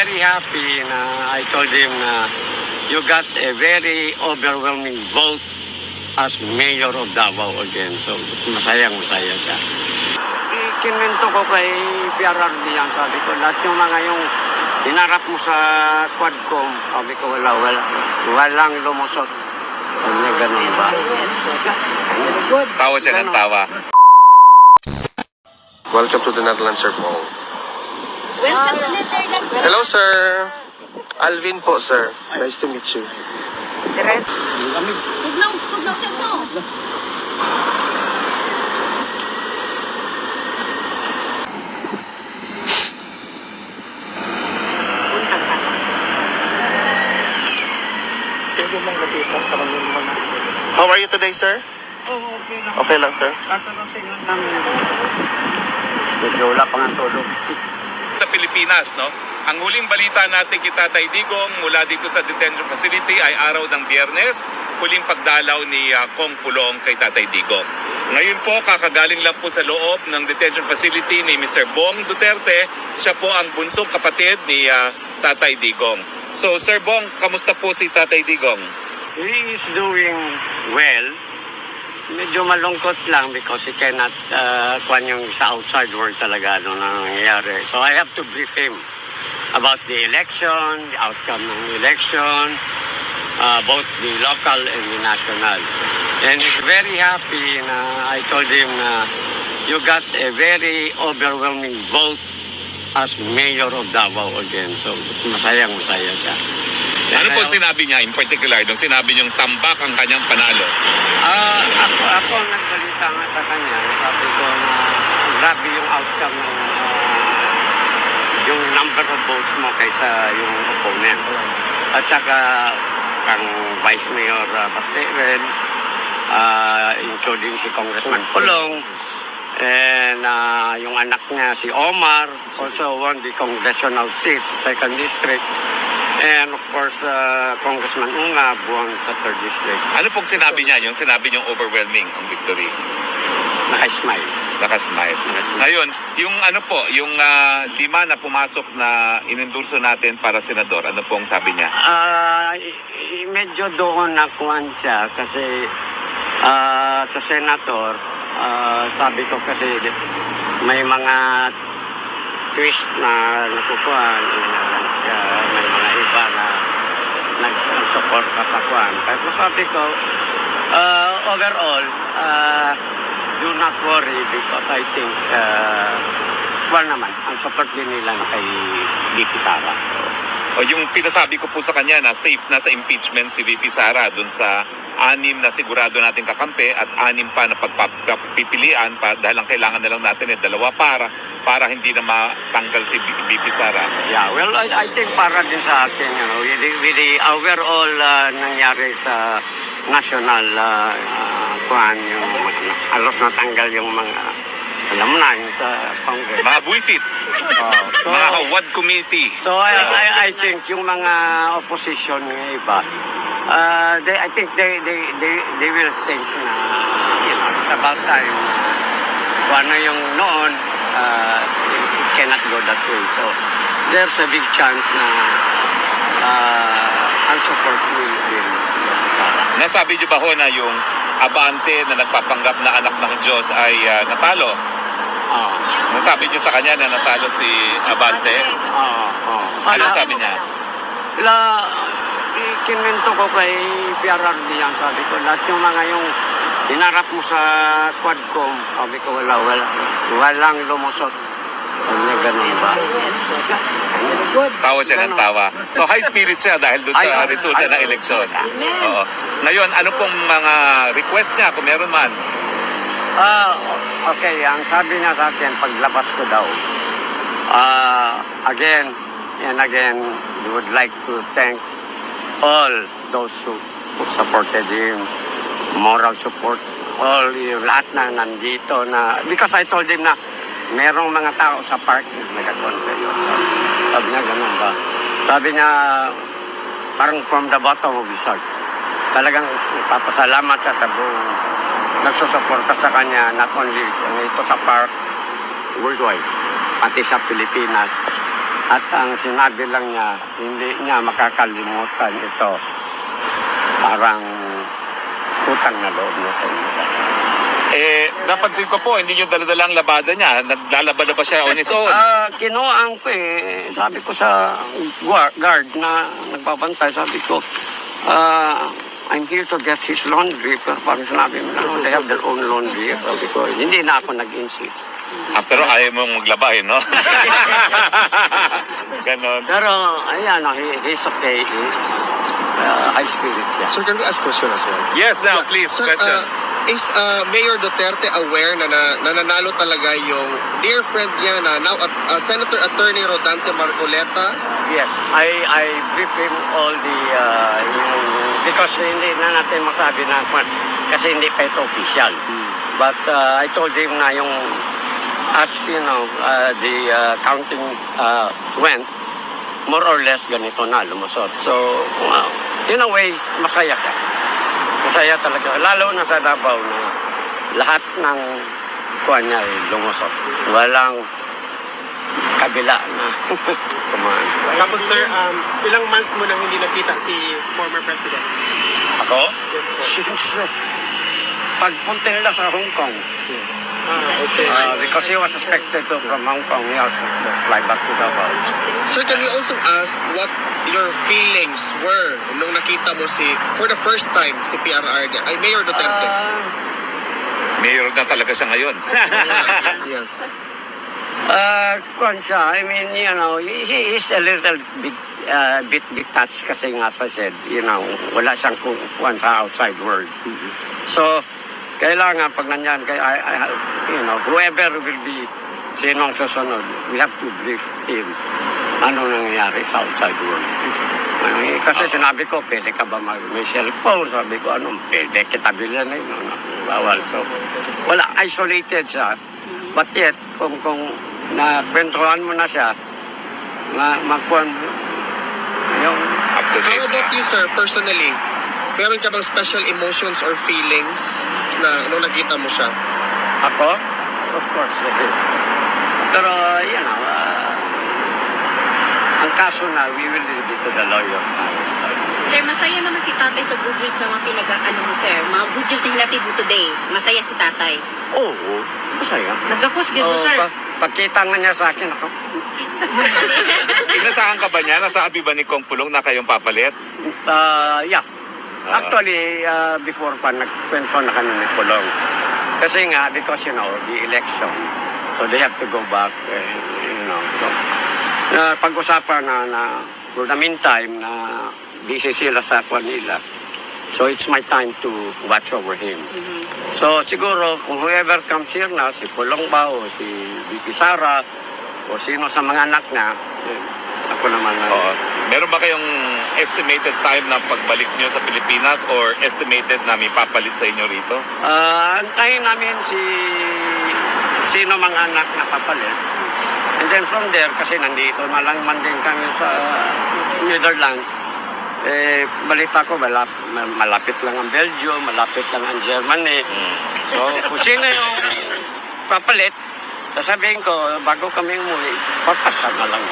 very happy na I told him na you got a very overwhelming vote as mayor of Davao again. So, masaya siya. Ikinwento ko kay PRRD yan, sabi ko, lahat yung mga yung inarap mo sa Quadcom, sabi ko, walang lumusot. Ano ganun ba? Tawa siya ng tawa. Welcome to the Netherlands, Sir Paul. Welcome to Netherlands. Hello, sir. Alvin po, sir. Nice to meet you. Tugnaw siya po. How are you today, sir? Okay lang. Okay lang, sir. Tatalasingan namin. Medyo wala pang ang tulog. Sa Pilipinas, no? Ang huling balita natin kay Tatay Digong mula dito sa detention facility ay araw ng Biyernes, huling pagdalaw ni Kong Pulong kay Tatay Digong. Ngayon po, kakagaling lang po sa loob ng detention facility ni Mr. Bong Duterte. Siya po ang bunsong kapatid ni Tatay Digong. So, Sir Bong, kamusta po si Tatay Digong? He is doing well. Medyo malungkot lang because he cannot kwan yung sa outside world talaga ano na nangyayari. So I have to brief him about the election, the outcome ng election, both the local and the national. And he's very happy na I told him na you got a very overwhelming vote as mayor of Davao again. So masaya siya. Ano po sinabi niya in particular nung sinabi niyong tambak ang kanyang panalo? Ako ang nagbalita nga sa kanya. Sabi ko na grabe yung outcome ng yung number of votes mo kaysa yung opponent. At saka ang Vice Mayor Basteven, including si Congressman Pulong, and yung anak niya si Omar, also won the congressional seat, 2nd District. And of course, Congressman Unga buwan sa 3rd District. Ano pong sinabi niya? Yung sinabi niyong overwhelming ang victory? Naka-smile. Nakasmile. Ngayon, yung ano po, yung lima na pumasok na inendorso natin para senador, ano pong sabi niya? Medyo doon nakuhan siya kasi sa senator, sabi ko kasi may mga twist na nakukuhan. May mga iba na nag-support ka sa kuhan. Pero sabi ko, overall, do not worry because I think, naman, ang support din nila na kay VP Sara. So, O yung pinasabi ko po sa kanya na safe na sa impeachment si VP Sara dun sa 6 na sigurado natin kakampi at 6 pa na pagpipilian dahil ang kailangan na lang natin 2 para hindi na matanggal si VP Sara. Yeah, well, I think para din sa atin, with the overall nangyari sa national kuhan, yung halos natanggal yung mga, alam mo na, yung sa Congress. Mga buwisit, So, mga WAD committee. So I think yung mga opposition ng iba, I think they will think na it's about time kung ano yung noon, it cannot go that way. So there's a big chance na ang support will Sara. Nasabi niyo ba ho na yung abante na nagpapanggap na anak ng Diyos ay natalo? Nasabi niyo sa kanya na natalo si Abante? Ano sabi niya? Ikinwento ko kay PRRD yan, sabi ko, lahat yung mga yung inarap mo sa Quadcom, sabi ko, walang lumusot. Ano ganun ba? Tawa siya ng tawa. So high spirit siya dahil doon sa resulta ng eleksyon. Oo. Ngayon, ano pong mga request niya kung meron man? Okay, ang sabi niya sa akin, paglabas ko daw, again and again, we would like to thank all those who supported him, moral support, all yung lahat na nandito na, because I told him na merong mga tao sa park na nag-concert. Sabi niya, ganun ba? Sabi niya, parang from the bottom of his heart. Talagang ipapasalamat siya sa buong nagsusuporta sa kanya, not only ito sa park, worldwide, pati sa Pilipinas. At ang sinabi lang niya, hindi niya makakalimutan ito. Parang utang na loob niya sa inyo. Napansin ko po, hindi yung daladalang labada niya. Naglalaba na ba siya on his own? Kinuhaan ko eh. Sabi ko sa guard na nagbabantay, sabi ko, I'm here to get his laundry. Pero parang sinabi mo na, they have their own laundry. Sabi ko, hindi na ako nag-insist. After all, ayaw mong maglaba no? Ganon. Pero, ayan, he's okay. High spirit siya. Sir, can we ask question as well? Yes, now, please, Sir, questions. is Mayor Duterte aware na nananalo talaga yung dear friend niya na now Senator Attorney Rodante Marcoleta? Yes, I brief him all the, because hindi na natin masabi na, kasi hindi pa ito official. But I told him na yung, as you know, the counting went, more or less ganito na, lumusot. So, in a way, masaya siya. Masaya talaga. Lalo na sa Davao na lahat ng kuha niya ay lumusot. Walang kabila na. Kumaan. Tapos sir, ilang months mo nang hindi nakita si former president? Ako? Yes po. Since pagpunta nila sa Hong Kong, Okay. because he was expected to from Hong Kong, he has to fly back to Davao. Sir, can we also ask what your feelings were nung nakita mo for the first time si PRR niya, ay Mayor Duterte? Mayor na talaga siya ngayon. Yes. Kuwan siya, I mean, you know, he is a little bit detached kasi nga, as I said, you know, wala siyang kuwan sa outside world. So, kailangan pag nandiyan, you know, whoever will be sinong susunod, we have to brief him ano nangyayari sa outside world. Kasi sinabi ko, pwede ka ba may cellphone? Sabi ko, pwede kita bilhan na yun. Bawal. So, wala, isolated siya. But yet, kung nakwentuhan mo na siya, magkuhan mo, yung Up to How date. about you, sir, personally? Meron ka bang special emotions or feelings na nung nakita mo siya? ako, of course. Pero, you know, ang kaso na, we will leave it to the lawyers na. Sir, masaya naman si tatay sa good news na mga pinag-ano mo, sir. Mga good news na hinatid mo today. Masaya si tatay. Oo, masaya. Nagkakos din mo, sir. Pagkita nga niya sa akin, ako, Inasahan ka ba niya? Nasabi ba ni Kong Pulong na kayong papalit? yeah. Actually, before pa, nagkwento na kami ni Pulong. Kasi nga, because, you know, the election, so they have to go back, you know, so, pag-usapan na for the meantime, na busy sila sa Manila. So it's my time to watch over him. So siguro, kung whoever comes here na, si Pulong ba o si VP Sara, o sino sa mga anak na, ako naman na. Oo. Meron ba kayong estimated time na pagbalik niyo sa Pilipinas or estimated na may papalit sa inyo rito? Antayin namin sino mga anak na papalit. And then from there, kasi nandito na lang man din kami sa Netherlands, balita ko, malapit lang ang Belgium, malapit lang ang Germany. So, kung sino yung papalit, sasabihin ko, bago kami umuwi, papasa na lang.